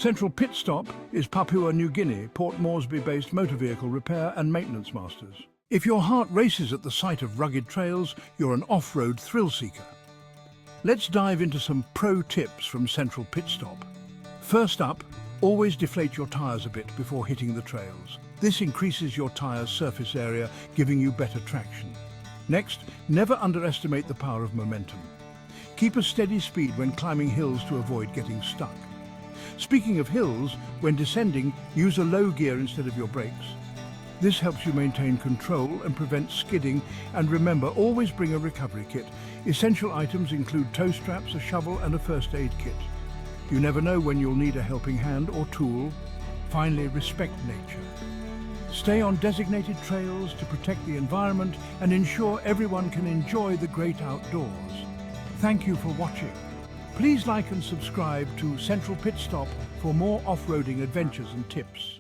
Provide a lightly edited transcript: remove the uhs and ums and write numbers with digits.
Central Pit Stop is Papua New Guinea, Port Moresby-based motor vehicle repair and maintenance masters. If your heart races at the sight of rugged trails, you're an off-road thrill seeker. Let's dive into some pro tips from Central Pit Stop. First up, always deflate your tyres a bit before hitting the trails. This increases your tyre's surface area, giving you better traction. Next, never underestimate the power of momentum. Keep a steady speed when climbing hills to avoid getting stuck. Speaking of hills, when descending, use a low gear instead of your brakes. This helps you maintain control and prevent skidding, and remember, always bring a recovery kit. Essential items include toe straps, a shovel and a first aid kit. You never know when you'll need a helping hand or tool. Finally, respect nature. Stay on designated trails to protect the environment and ensure everyone can enjoy the great outdoors. Thank you for watching. Please like and subscribe to Central Pit Stop for more off-roading adventures and tips.